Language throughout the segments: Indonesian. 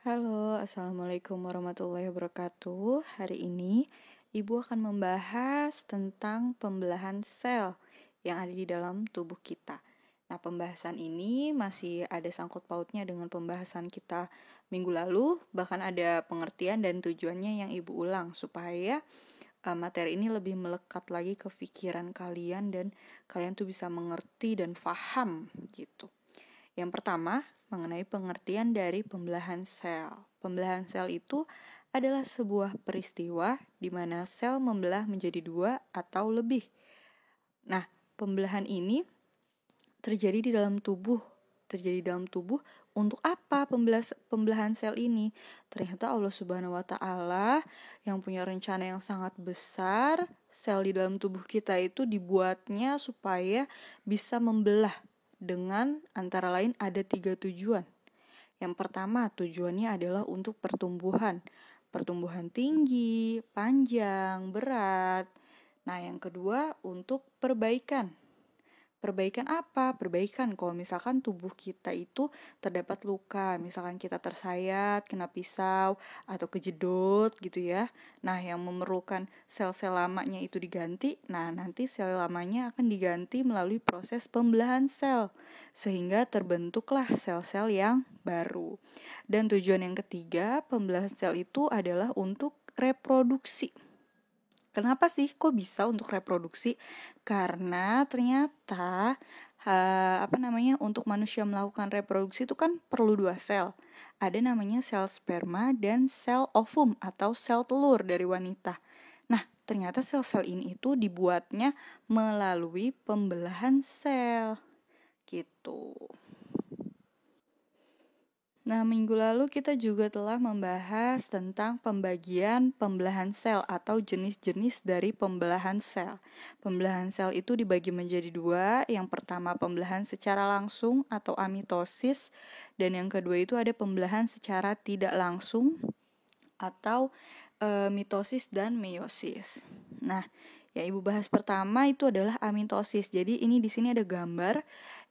Halo, Assalamualaikum warahmatullahi wabarakatuh. Hari ini Ibu akan membahas tentang pembelahan sel yang ada di dalam tubuh kita. Nah, pembahasan ini masih ada sangkut pautnya dengan pembahasan kita minggu lalu, bahkan ada pengertian dan tujuannya yang Ibu ulang supaya materi ini lebih melekat lagi ke pikiran kalian dan kalian tuh bisa mengerti dan paham gitu. Yang pertama, mengenai pengertian dari pembelahan sel. Pembelahan sel itu adalah sebuah peristiwa di mana sel membelah menjadi dua atau lebih. Nah, pembelahan ini terjadi di dalam tubuh. Untuk apa pembelahan sel ini? Ternyata Allah Subhanahu wa Ta'ala yang punya rencana yang sangat besar, sel di dalam tubuh kita itu dibuatnya supaya bisa membelah dengan antara lain ada 3 tujuan. Yang pertama, tujuannya adalah untuk pertumbuhan tinggi, panjang, berat. Nah, yang kedua untuk perbaikan. Perbaikan apa? Perbaikan kalau misalkan tubuh kita itu terdapat luka, misalkan kita tersayat, kena pisau, atau kejedot gitu ya. Nah, yang memerlukan sel-sel lamanya itu diganti, nah nanti sel lamanya akan diganti melalui proses pembelahan sel, sehingga terbentuklah sel-sel yang baru. Dan tujuan yang ketiga, pembelahan sel itu adalah untuk reproduksi. Kenapa sih kok bisa untuk reproduksi? Karena ternyata untuk manusia melakukan reproduksi itu kan perlu 2 sel. Ada namanya sel sperma dan sel ovum atau sel telur dari wanita. Nah, ternyata sel-sel ini itu dibuatnya melalui pembelahan sel. Gitu. Nah, minggu lalu kita juga telah membahas tentang pembagian pembelahan sel atau jenis-jenis dari pembelahan sel. Pembelahan sel itu dibagi menjadi 2. Yang pertama pembelahan secara langsung atau amitosis, dan yang kedua itu ada pembelahan secara tidak langsung atau mitosis dan meiosis. Nah, yang Ibu bahas pertama itu adalah amitosis. Jadi ini di sini ada gambar.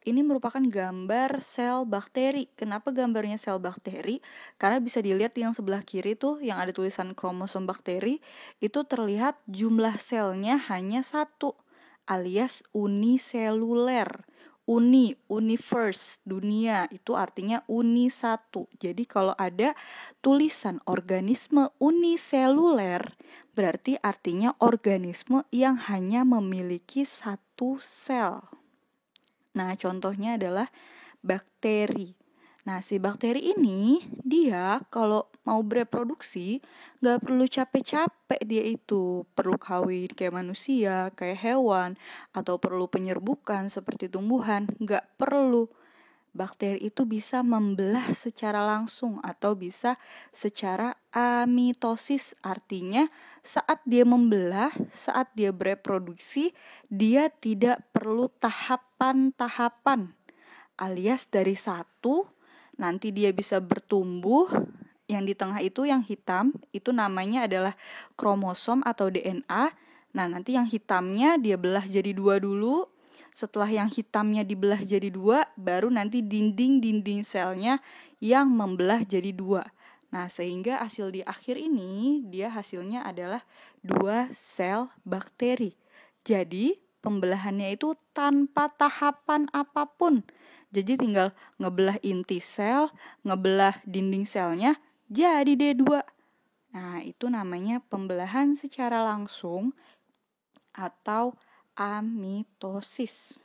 Ini merupakan gambar sel bakteri. Kenapa gambarnya sel bakteri? Karena bisa dilihat yang sebelah kiri tuh yang ada tulisan kromosom bakteri, itu terlihat jumlah selnya hanya 1, alias uniseluler. Universe, dunia, itu artinya uni 1. Jadi kalau ada tulisan organisme uniseluler, berarti artinya organisme yang hanya memiliki 1 sel. Nah, contohnya adalah bakteri. Nah, si bakteri ini, dia kalau mau bereproduksi, gak perlu capek-capek dia itu. Perlu kawin kayak manusia, kayak hewan, atau perlu penyerbukan seperti tumbuhan. Gak perlu. Bakteri itu bisa membelah secara langsung atau bisa secara amitosis. Artinya saat dia membelah, saat dia bereproduksi, dia tidak perlu tahapan-tahapan. Alias dari 1, nanti dia bisa bertumbuh. Yang di tengah itu yang hitam, itu namanya adalah kromosom atau DNA. Nah, nanti yang hitamnya dia belah jadi 2 dulu. Setelah yang hitamnya dibelah jadi 2, baru nanti dinding-dinding selnya yang membelah jadi 2. Nah, sehingga hasil di akhir ini, dia hasilnya adalah 2 sel bakteri. Jadi, pembelahannya itu tanpa tahapan apapun. Jadi tinggal ngebelah inti sel, ngebelah dinding selnya, jadi deh 2. Nah, itu namanya pembelahan secara langsung atau amitosis.